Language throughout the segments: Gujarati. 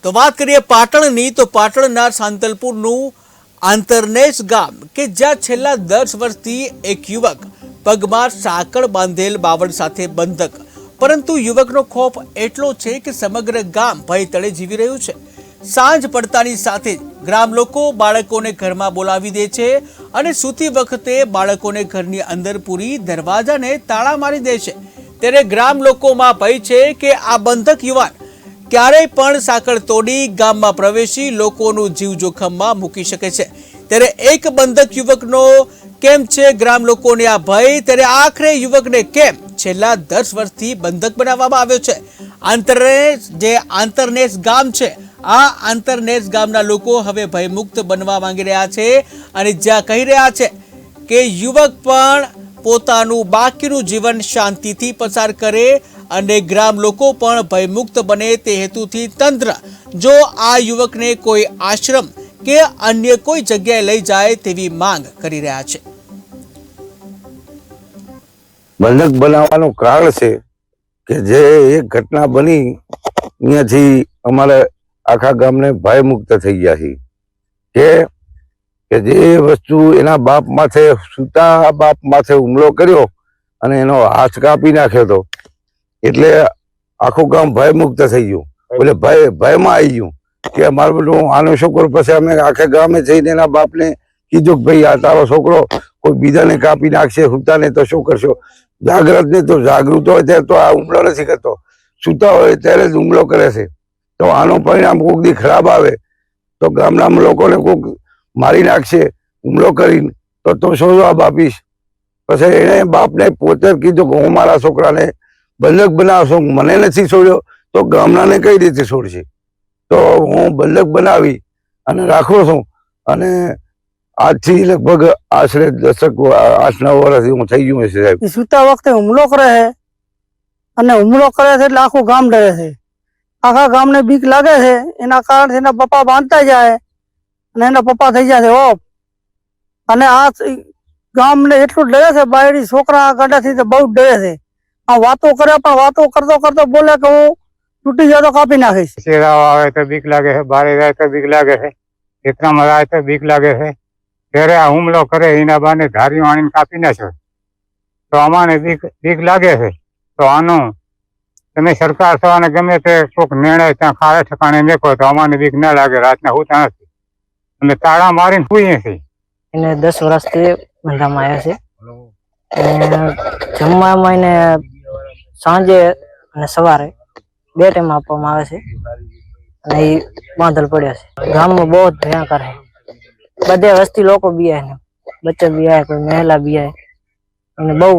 તો વાત કરીએ પાટણની, તો પાટણના સાંતલપુરનું આંતરનેસ ગામ કે જ્યાં છેલ્લા 10 વર્ષથી એક યુવક પગમાં સાંકળ બાંધેલ બાવળ સાથે બંધક, પરંતુ યુવકનો ખોફ એટલો છે કે સમગ્ર ગામ ભય તળે જીવી રહ્યું છે। સાંજ પડતાની સાથે જ ગ્રામ લોકો બાળકોને ઘરમાં બોલાવી દે છે અને સૂતી વખતે બાળકોને ઘરની અંદર પૂરી દરવાજાને તાળા મારી દે છે। ત્યારે ગ્રામ લોકોમાં ભય છે કે આ બંધક યુવાન ક્યારેય પણ સાંકળ તોડી ગામમાં પ્રવેશી લોકોનું જીવ જોખમમાં મૂકી શકે છે। ત્યારે એક બંધક યુવકનો કેમ છે ગ્રામ લોકોને આ ભય, ત્યારે આખરે યુવકને કેમ છેલ્લા 10 વર્ષથી બંધક બનાવવામાં આવ્યો છે। આંતરનેસ ગામ છે, આ આંતરનેસ ગામના લોકો હવે ભયમુક્ત બનવા માંગી રહ્યા છે અને જ્યાં કહી રહ્યા છે કે યુવક પણ પોતાનું બાકીનું જીવન શાંતિથી પસાર કરે અને ગ્રામ લોકો પણ ભયમુક્ત બને તે હેતુથી તંત્ર જો આ યુવકને કોઈ આશ્રમ કે અન્ય કોઈ જગ્યાએ લઈ જાય તેવી માંગ કરી રહ્યા છે। બંધક બનાવવાનું કારણ છે કે જે એક ઘટના બની ત્યાંથી અમારે આખા ગામને ભયમુક્ત થઈ ગયા છે કે જે વસ્તુ એના બાપ માથે સૂતા બાપ માથે હુમલો કર્યો અને એનો હાથ કાપી નાખ્યો હતો, એટલે આખું ગામ ભયમુક્ત થઈ ગયું। એટલે ભયમાં આવી ગયું કે મારો બેટો આનો છોકરો, પછી અમે આખા ગામે જઈને એના બાપને કીધું કે ભાઈ આ તારો છોકરો કોઈ બીજાને કાપી નાખશે, સૂતાને તો શું કરશો? જાગ્રત ને તો જાગૃત હોય ત્યારે તો આ હુમલો નથી કરતો, સૂતા હોય ત્યારે જ હુમલો કરે છે। તો આનો પરિણામ કોઈક દી ખરાબ આવે તો ગામના લોકોને કોઈક મારી નાખશે હુમલો કરીને, તો શું જવાબ આપીશ? પછી એને બાપને પોતે કીધું કે હું મારા છોકરાને બંધક બનાવશો, મને નથી છોડ્યો તો ગામનાને કઈ રીતે છોડશે? તો હું બંધક બનાવી અને રાખું છું અને આજથી લગભગ આશરે 8-9 વર્ષથી હું થઈ ગયું છે સાહેબ। સૂતા વખતે હુમલો કરે છે અને હુમલો કરે છે એટલે આખું ગામ ડરે છે, આખા ગામને બીક લાગે છે। એના કારણે એના પપ્પા બાંધતા જાય અને એના પપ્પા થઈ જાય છે ઓફ, અને આ ગામને એટલું ડરે છે, બાયડી છોકરા ગાડાથી તો બહુ ડરે છે। આ વાતો કરે પણ વાતો કરતો કરતો બોલે કે હું તૂટી જાય તો કાપી નાખીશ। શેરાઓ આવે તો બીક લાગે છે, બારે જાય તો બીક લાગે છે, ખેતરામાં જાય તો બીક લાગે છે। ત્યારે આ હુમલો કરે એના બાને ધારીઓ આણીને કાપી નાખ્યો તો અમાને બીક લાગે છે। તો આનું તમે સરકાર છો અને ગમે તે કોઈક નિર્ણય ત્યાં ખાડે ઠકાણે મેકો તો અમાને બીક ના લાગે, રાતના હોતા નથી, અમે તાળા મારીને સૂઈએ છીએ। એને 10 વર્ષથી બંધામાં આવ્યા છે અને જમવામાં એને સાંજે અને સવારે 2 ટાઈમ આપવામાં આવે છે અને એ બાંધલ પડ્યો છે। ગામમાં બહુ જ ભયંકર છે, બધે વસ્તી લોકો બીયા ને, બચ્ચા બીયા, કોઈ મહિલા બીયા અને બહુ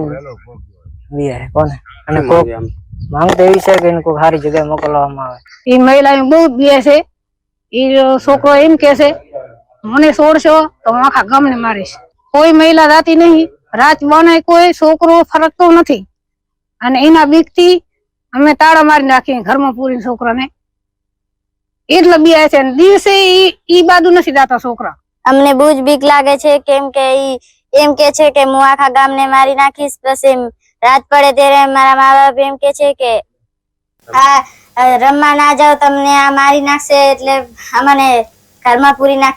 બીયા કોને, અને કોક માંગ તો એવી છે કે એને કોઈ સારી જગ્યાએ મોકલવામાં આવે। એ મહિલા બહુ બીયા છે, એ છોકરો એમ કે છે મને છોડશો તો હું આખા ગામને મારીશ। કોઈ મહિલા રાતી નહીં, રાત બને કોઈ છોકરો ફરકતો નથી અને એના બીકથી અમે તાળા મારી નાખીએ ઘરમાં પૂરી છોકરાને, એટલે બીયા છે। દિવસે ઈ બાજુ નથી જાતા છોકરા। અમને બહુ જ બીક લાગે છે કેમ કે ઈ એમ કે છે કે હું આખા ગામને મારી નાખીશ। પછી રાત પડે ત્યારે મારા મા બાપ એમ કે છે કે આ રમવા ના જાવ, તમને આ મારી નાખશે, એટલે અમને ઘરમાં પૂરી નાખ